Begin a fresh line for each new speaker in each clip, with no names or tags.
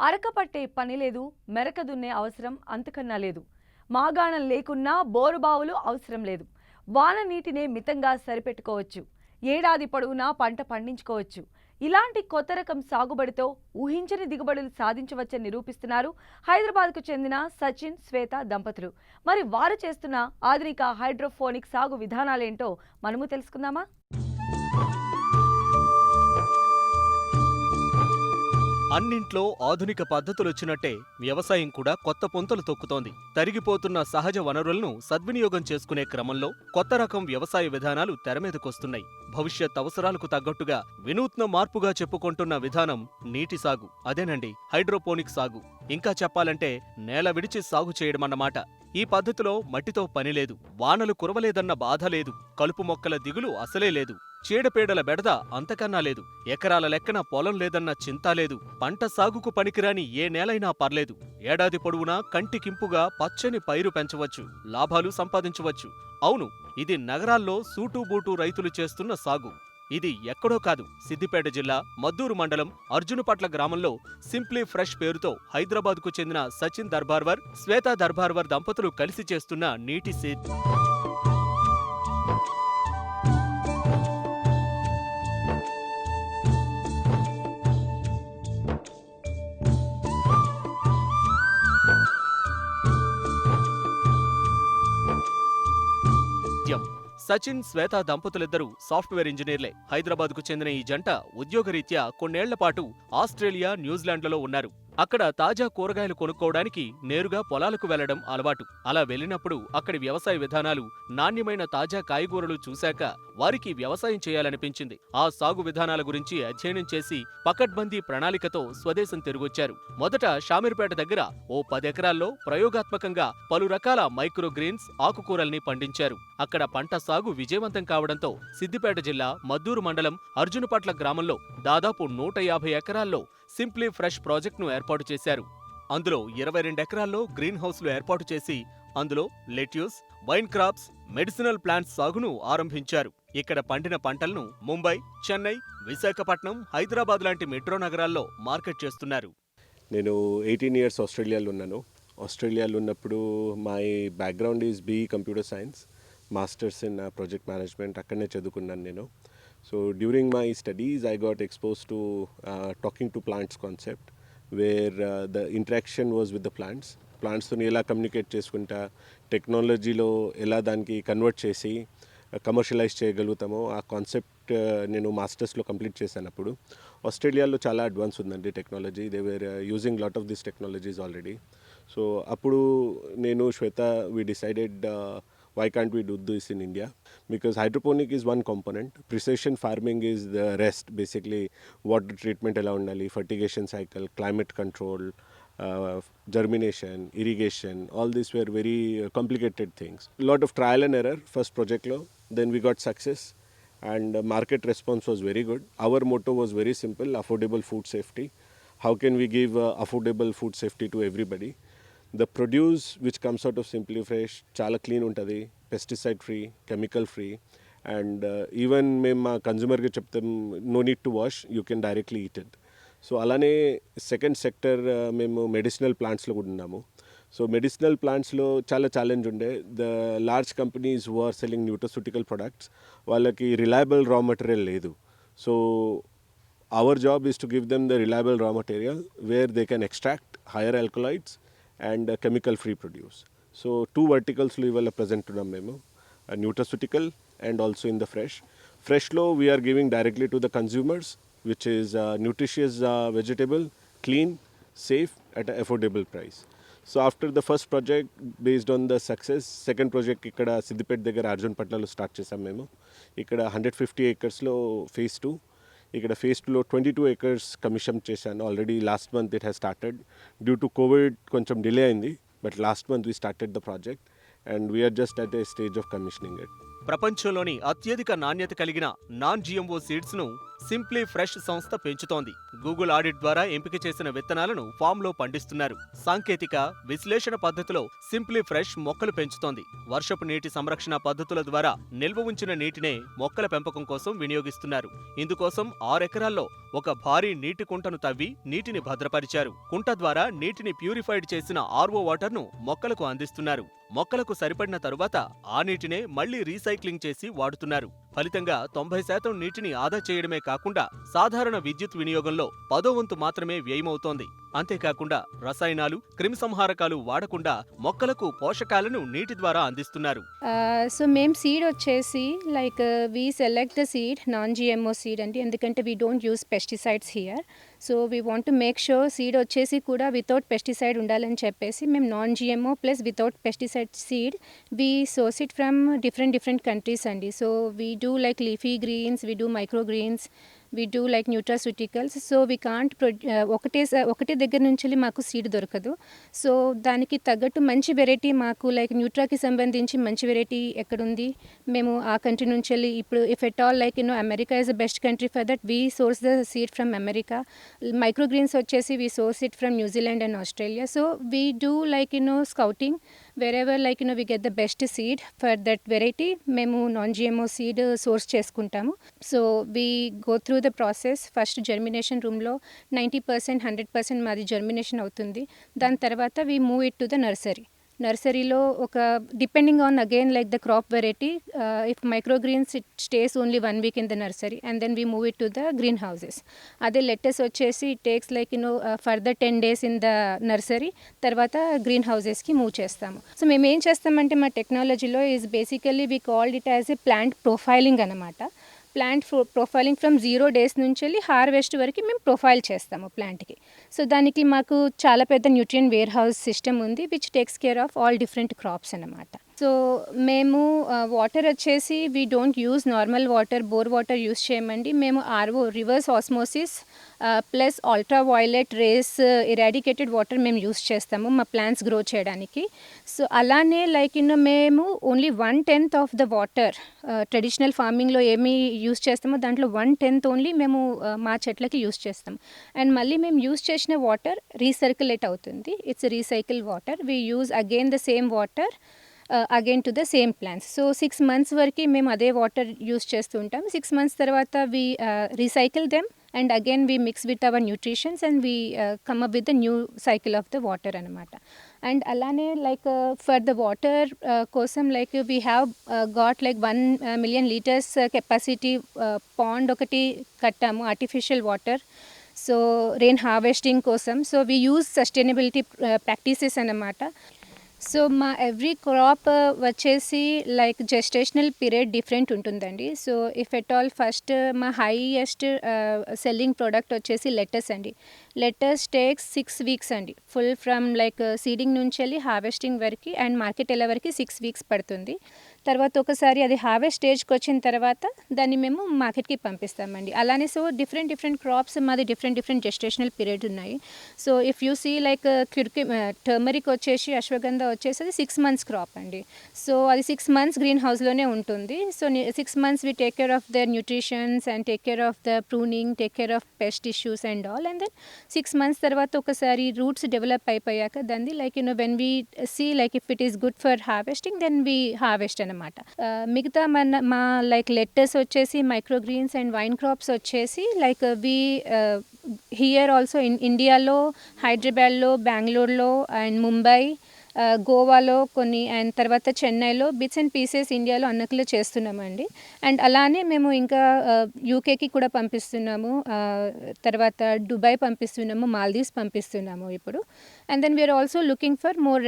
అరకపట్టే పని లేదు, మెరక దున్నే అవసరం అంతకన్నా లేదు. మాగాణం లేకున్నా బోరుబావులు అవసరం లేదు. వాన నీటినే మితంగా సరిపెట్టుకోవచ్చు. ఏడాది పొడవునా పంట పండించుకోవచ్చు. ఇలాంటి కొత్త రకం సాగుబడితో ఊహించని దిగుబడులు సాధించవచ్చని నిరూపిస్తున్నారు హైదరాబాద్కు చెందిన సచిన్, శ్వేత దంపతులు. మరి వారు చేస్తున్న ఆధునిక హైడ్రోఫోనిక్ సాగు విధానాలేంటో మనము తెలుసుకుందామా?
అన్నింట్లో ఆధునిక పద్ధతులొచ్చినట్టే వ్యవసాయం కూడా కొత్త పుంతలు తొక్కుతోంది. తరిగిపోతున్న సహజ వనరులను సద్వినియోగం చేసుకునే క్రమంలో కొత్త రకం వ్యవసాయ విధానాలు తెరమీదకొస్తున్నాయి. భవిష్యత్ అవసరాలకు తగ్గట్టుగా వినూత్న మార్పుగా చెప్పుకుంటున్న విధానం నీటి సాగు. అదేనండి, హైడ్రోపోనిక్ సాగు. ఇంకా చెప్పాలంటే నేల విడిచి సాగు చేయడమన్నమాట. ఈ పద్ధతిలో మట్టితో పనిలేదు, వానలు కురవలేదన్న బాధ లేదు, కలుపు మొక్కల దిగులు అసలే లేదు, చీడపీడల బెడద అంతకన్నా లేదు, ఎకరాల లెక్కన పొలం లేదన్న చింతా లేదు. పంట సాగుకు పనికిరాని ఏ నేలైనా పర్లేదు. ఏడాది పొడవునా కంటికింపుగా పచ్చని పైరు పెంచవచ్చు, లాభాలు సంపాదించవచ్చు. అవును, ఇది నగరాల్లో సూటూబూటూ రైతులు చేస్తున్న సాగు. ఇది ఎక్కడో కాదు, సిద్దిపేట జిల్లా మద్దూరు మండలం అర్జునుపట్ల గ్రామంలో సింప్లీ ఫ్రెష్ పేరుతో హైదరాబాద్కు చెందిన సచిన్ దర్బార్వర్, శ్వేతా దర్బార్వర్ దంపతులు కలిసి చేస్తున్న నీటి సేద్. సచిన్, శ్వేత దంపతులిద్దరూ సాఫ్ట్వేర్ ఇంజనీర్లే. హైదరాబాద్కు చెందిన ఈ జంట ఉద్యోగరీత్యా కొన్నేళ్లపాటు ఆస్ట్రేలియా, న్యూజిలాండ్లలో ఉన్నారు. అక్కడ తాజా కూరగాయలు కొనుక్కోవడానికి నేరుగా పొలాలకు వెళ్లడం అలవాటు. అలా వెళ్ళినప్పుడు అక్కడి వ్యవసాయ విధానాలు, నాణ్యమైన తాజా కాయగూరలు చూశాక వారికి వ్యవసాయం చేయాలనిపించింది. ఆ సాగు విధానాల గురించి అధ్యయనం చేసి పకడ్బందీ ప్రణాళికతో స్వదేశం తిరిగొచ్చారు. మొదట షామీర్పేట దగ్గర ఓ 10 ఎకరాల్లో ప్రయోగాత్మకంగా పలు రకాల మైక్రోగ్రీన్స్, ఆకుకూరల్ని పండించారు. అక్కడ పంట సాగు విజయవంతం కావడంతో సిద్దిపేట జిల్లా మద్దూరు మండలం అర్జునుపట్ల గ్రామంలో దాదాపు 150 ఎకరాల్లో సింప్లీ ఫ్రెష్ ప్రాజెక్టును ఏర్పాటు చేశారు. అందులో 22 ఎకరాల్లో గ్రీన్ హౌస్లు ఏర్పాటు చేసి అందులో lettuce, wine crops, medicinal plants సాగును ఆరంభించారు. ఇక్కడ పండిన పంటలను ముంబై, చెన్నై, విశాఖపట్నం, హైదరాబాద్ లాంటి మెట్రో నగరాల్లో మార్కెట్ చేస్తున్నారు.
నేను 18 ఇయర్స్ ఆస్ట్రేలియాలో ఉన్నాను. ఆస్ట్రేలియాలో ఉన్నప్పుడు my background is BE computer science, masters in project management. అక్కడనే చదువుకున్నాను నేను. So during my studies I got expose to talking to plants concept, where the interaction was with the ప్లాంట్స్తో ఎలా కమ్యూనికేట్ చేసుకుంటా, టెక్నాలజీలో ఎలా దానికి కన్వర్ట్ చేసి కమర్షియలైజ్ చేయగలుగుతామో ఆ కాన్సెప్ట్ నేను మాస్టర్స్లో కంప్లీట్ చేశాను. అప్పుడు ఆస్ట్రేలియాలో చాలా అడ్వాన్స్ ఉందండి technology. They were using lot of this technologies already. So అప్పుడు నేను, Shweta, we decided why can't we do this in India? Because hydroponic is one component, precision farming is the rest. Basically water treatment ela undali, fertigation cycle, climate control, germination, irrigation, all these were very complicated things. A lot of trial and error first project lo, then we got success and market response was very good. Our motto was very simple: affordable food safety. How can we give affordable food safety to everybody? The produce which comes out of Simply Fresh చాలా clean ఉంటుంది, pesticide free, chemical free, and even మేము మా కన్జ్యూమర్కి చెప్తాం no need to wash, you can directly eat it. So అలానే second sector మేము medicinal ప్లాంట్స్లో కూడా ఉన్నాము. సో మెడిసినల్ ప్లాంట్స్లో చాలా ఛాలెంజ్ ఉండే. The large companies who are selling nutraceutical products, వాళ్ళకి రిలయబుల్ రా మెటీరియల్ లేదు. So our job is to give them the reliable raw material where they can extract higher alkaloids and chemical free produce. So two verticals lo ivala present unnam memo, nutraceutical and also in the fresh lo we are giving directly to the consumers, which is nutritious vegetable, clean, safe at an affordable price. So after the first project, based on the success, second project ikkada Siddipet దగ్గర అర్జున్పట్ల లో start చేసాం మేము. ఇక్కడ 150 acres లో phase 2, ఇక్కడ phase 2లో 22 acres commission చేశాను already. Last month it has started. Due to covid కొంచెం డిలే అయింది, but last month we started the project and we are just at a stage of commissioning it.
ప్రపంచంలోని అత్యధిక నాణ్యత కలిగిన నాన్ జిఎంఓ సీడ్స్ ను simply fresh సంస్థ పెంచుతోంది. Google audit ద్వారా ఎంపిక చేసిన విత్తనాలను ఫామ్లో పండిస్తున్నారు. సాంకేతిక విశ్లేషణ పద్ధతిలో సింప్లీ ఫ్రెష్ మొక్కలు పెంచుతోంది. వర్షపు నీటి సంరక్షణ పద్ధతుల ద్వారా నిల్వ ఉంచిన నీటినే మొక్కల పెంపకం కోసం వినియోగిస్తున్నారు. ఇందుకోసం 6 ఎకరాల్లో ఒక భారీ నీటి కుంటను తవ్వి నీటిని భద్రపరిచారు. కుంట ద్వారా నీటిని ప్యూరిఫైడ్ చేసిన ఆర్ఓ వాటర్ను మొక్కలకు అందిస్తున్నారు. మొక్కలకు సరిపడిన తరువాత ఆ నీటినే మళ్లీ రీసైక్లింగ్ చేసి వాడుతున్నారు. ఫలితంగా 90% నీటిని ఆదా చేయడమే కాకుండా సాధారణ విద్యుత్ వినియోగంలో 10వ వంతు మాత్రమే వ్యయమవుతోంది. అంతేకాకుండా రసాయనాలు, క్రిమిసంహారకాలు వాడకుండా మొక్కలకు పోషకాలను నీటి ద్వారా అందిస్తున్నారు.
సో మేము సీడ్ వచ్చేసి we select the seed non GMO seed అండి, ఎందుకంటే we don't use pesticides here. So we want to make sure seed వచ్చేసి కూడా వితౌట్ పెస్టిసైడ్ ఉండాలని చెప్పేసి మేము non GMO plus without pesticide seed we source it from different countries అండి. So we do leafy greens, we do micro greens, we do nutraceuticals. So we can't ఒకటే దగ్గర నుంచి మాకు సీడ్ దొరకదు. సో దానికి తగ్గట్టు మంచి వెరైటీ మాకు న్యూట్రాకి సంబంధించి మంచి వెరైటీ ఎక్కడుంది మేము ఆ కంట్రీ నుంచి ఇప్పుడు if at all America is the best country for that we source the seed from America. Micro greens వచ్చేసి we source it from New Zealand and Australia. So we do scouting wherever we get the best seed for that variety మేము non GMO seed source చేసుకుంటాము. So we go through the process. First germination రూమ్లో 90% 100% మాది germination అవుతుంది. దాని తర్వాత we move it to the నర్సరీలో ఒక depending on again the crop variety. If micro greens it stays only 1 week in the nursery and then we move it to the green houses. అదే lettuce వచ్చేసి it takes further 10 days in the nursery, తర్వాత green హౌసెస్కి move చేస్తాము. So మేము ఏం చేస్తామంటే మా టెక్నాలజీలో is basically we called it as a plant profiling అనమాట. ప్లాంట్ ప్రొఫైలింగ్ ఫ్రమ్ 0 days నుంచి హార్వెస్ట్ వరకు మేము ప్రొఫైల్ చేస్తాము ప్లాంట్కి. సో దానికి మాకు చాలా పెద్ద న్యూట్రియన్ వేర్ హౌస్ సిస్టమ్ ఉంది which takes care of all different crops అనమాట. సో మేము వాటర్ వచ్చేసి we don't use normal water, bore water use చేయమండి. మేము RO reverse osmosis plus ultra violet rays eradicated water మేము యూజ్ చేస్తాము మా plants grow చేయడానికి. సో అలానే మేము only 1/10 of the water traditional ఫార్మింగ్లో ఏమి యూజ్ చేస్తామో దాంట్లో 1/10 ఓన్లీ మేము మా చెట్లకి యూజ్ చేస్తాం. అండ్ మళ్ళీ మేము యూజ్ చేసిన వాటర్ రీసర్క్యులేట్ అవుతుంది. It's recycle water. We use again the same water again to the same plants. So 6 months వరకు మేము అదే వాటర్ యూజ్ చేస్తూ ఉంటాం. 6 months తర్వాత we recycle them and again we mix with our nutritions and we come up with the new cycle of the water అనమాట. And అలానే for the water కోసం we have got 1 million liters capacity pond ఒకటి కట్టాము artificial water. So rain harvesting కోసం. So we use sustainability practices అన్నమాట. So మా every crop వచ్చేసి gestational period different ఉంటుందండి. So if at all first మా highest selling product వచ్చేసి let's అండి. లెటస్ టేక్స్ 6 weeks అండి. ఫుల్ ఫ్రమ్ సీడింగ్ నుంచి వెళ్ళి హార్వెస్టింగ్ వరకు అండ్ మార్కెట్ వెళ్ళే వరకు 6 weeks పడుతుంది. తర్వాత ఒకసారి అది హార్వెస్ట్ స్టేజ్కి వచ్చిన తర్వాత దాన్ని మేము మార్కెట్కి పంపిస్తామండి. అలానే సో డిఫరెంట్ క్రాప్స్ మాది డిఫరెంట్ జెస్టేషనల్ పీరియడ్ ఉన్నాయి. So if you see turmeric వచ్చేసి అశ్వగంధ వచ్చేసి అది 6 months క్రాప్ అండి. సో అది 6 months గ్రీన్ హౌస్లోనే ఉంటుంది. So 6 months we take care of the nutritions and take care of the pruning, take care of pest issues and all. And then 6 months తర్వాత ఒకసారి roots develop అయిపోయాక దాన్ని when we see if it is good for harvesting then we harvest అనమాట. మిగతా మా lettuce వచ్చేసి micro greens and vine crops వచ్చేసి we here also ఇండియాలో హైదరాబాద్లో, బెంగళూరులో అండ్ ముంబై, గోవాలో కొన్ని అండ్ తర్వాత చెన్నైలో బిట్స్ అండ్ పీసెస్ ఇండియాలో అన్నకులు చేస్తున్నామండి. అండ్ అలానే మేము ఇంకా యూకేకి కూడా పంపిస్తున్నాము, తర్వాత దుబాయ్ పంపిస్తున్నాము, మాల్దీవ్స్ పంపిస్తున్నాము ఇప్పుడు. And then we're also looking for more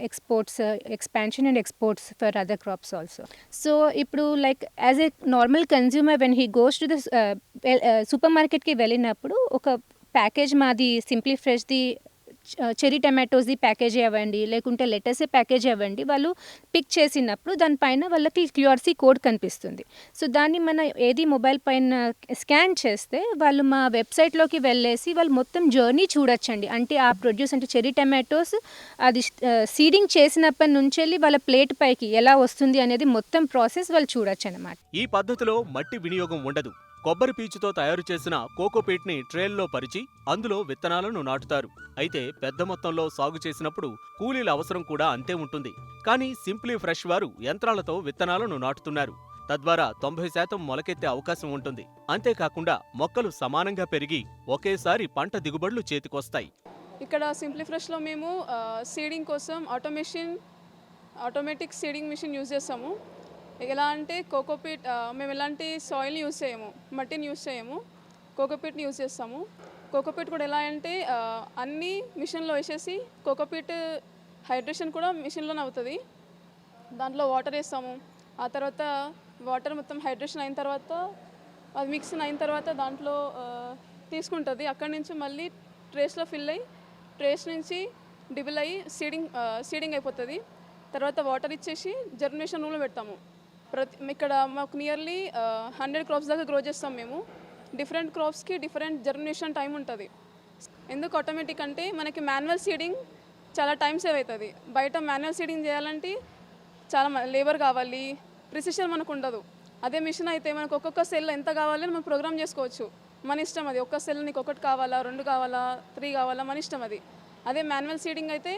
exports, expansion and exports for other crops also. So ఇప్పుడు as a normal consumer when he goes to the super మార్కెట్కి వెళ్ళినప్పుడు ఒక ప్యాకేజ్ మాది సింప్లీ ఫ్రెష్ది చెరీ టమాటోస్ది ప్యాకేజ్ అవ్వండి, లేకుంటే లెటర్సే ప్యాకేజ్ అవ్వండి, వాళ్ళు పిక్ చేసినప్పుడు దానిపైన వాళ్ళకి క్యూఆర్సీ కోడ్ కనిపిస్తుంది. సో దాన్ని మన ఏది మొబైల్ పైన స్కాన్ చేస్తే వాళ్ళు మా వెబ్సైట్లోకి వెళ్ళేసి వాళ్ళు మొత్తం జర్నీ చూడొచ్చండి. అంటే ఆ ప్రొడ్యూస్ అంటే చెరీ టమాటోస్ అది సీడింగ్ చేసినప్పటి నుంచి వెళ్ళి వాళ్ళ ప్లేట్ పైకి ఎలా వస్తుంది అనేది మొత్తం ప్రాసెస్ వాళ్ళు చూడొచ్చు అనమాట.
ఈ పద్ధతిలో మట్టి వినియోగం ఉండదు. కొబ్బరి పీచుతో తయారు చేసిన కోకోపీట్ ని ట్రేల్లో పరిచి అందులో విత్తనాలను నాటుతారు. అయితే పెద్ద మొత్తంలో సాగు చేసినప్పుడు కూలీల అవసరం కూడా అంతే ఉంటుంది. కానీ సింప్లీ ఫ్రెష్ వారు యంత్రాలతో విత్తనాలను నాటుతున్నారు. తద్వారా 90% మొలకెత్తే అవకాశం ఉంటుంది. అంతేకాకుండా మొక్కలు సమానంగా పెరిగి ఒకేసారి పంట దిగుబడులు చేతికొస్తాయి.
ఇక్కడ సింప్లీ ఫ్రెష్లో మేము సీడింగ్ కోసం ఆటోమేటిక్ సీడింగ్ మిషన్ యూజ్ చేస్తాము. ఎలా అంటే కోకోపీట్ మేము ఎలాంటి సాయిల్ని యూజ్ చేయము, మట్టిని యూజ్ చేయము, కోకోపీట్ని యూజ్ చేస్తాము. కోకోపీట్ కూడా ఎలా అంటే అన్నీ మిషన్లో వేసేసి కోకోపీట్ హైడ్రేషన్ కూడా మిషన్లోనే అవుతుంది. దాంట్లో వాటర్ వేస్తాము. ఆ తర్వాత వాటర్ మొత్తం హైడ్రేషన్ అయిన తర్వాత అది మిక్సింగ్ అయిన తర్వాత దాంట్లో తీసుకుంటుంది. అక్కడి నుంచి మళ్ళీ ట్రేస్లో ఫిల్ అయ్యి ట్రేస్ నుంచి డిబుల్ అయ్యి సీడింగ్ అయిపోతుంది. తర్వాత వాటర్ ఇచ్చేసి జర్మినేషన్ రూమ్లో పెడతాము. ఇక్కడ మాకు నియర్లీ 100 క్రాప్స్ దాకా గ్రో చేస్తాం మేము. డిఫరెంట్ క్రాప్స్కి డిఫరెంట్ జర్మినేషన్ టైం ఉంటుంది. ఎందుకు ఆటోమేటిక్ అంటే మనకి మాన్యువల్ సీడింగ్ చాలా టైం సేవ్ అవుతుంది. బయట మాన్యువల్ సీడింగ్ చేయాలంటే చాలా లేబర్ కావాలి, ప్రిసిషన్ మనకు ఉండదు. అదే మిషన్ అయితే మనకు ఒక్కొక్క సెల్ ఎంత కావాలని మనం ప్రోగ్రామ్ చేసుకోవచ్చు. మన ఇష్టం అది. ఒక్క సెల్ నీకు 1 కావాలా, 2 కావాలా, 3 కావాలా, మన ఇష్టం అది. అదే మాన్యువల్ సీడింగ్ అయితే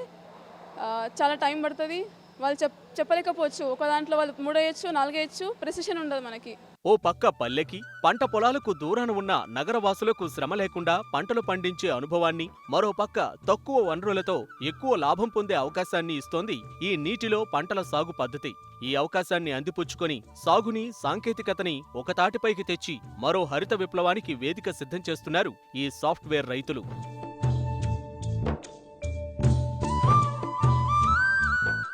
చాలా టైం పడుతుంది. వాళ్ళు చెప్పలేకపోవచ్చు. ఒక దాంట్లో వాళ్ళు 3 వేయచ్చు, 4 వేయచ్చు, ప్రెసిషన్ ఉండదు మనకి.
ఓ పక్క పల్లెకి, పంట పొలాలకు దూరాన ఉన్న నగరవాసులకు శ్రమ లేకుండా పంటలు పండించే అనుభవాన్ని, మరో పక్క తక్కువ వనరులతో ఎక్కువ లాభం పొందే అవకాశాన్ని ఇస్తోంది ఈ నీటిలో పంటల సాగు పద్ధతి. ఈ అవకాశాన్ని అందిపుచ్చుకొని సాగుని, సాంకేతికతని ఒకతాటిపైకి తెచ్చి మరో హరిత విప్లవానికి వేదిక సిద్ధం చేస్తున్నారు ఈ సాఫ్ట్వేర్ రైతులు.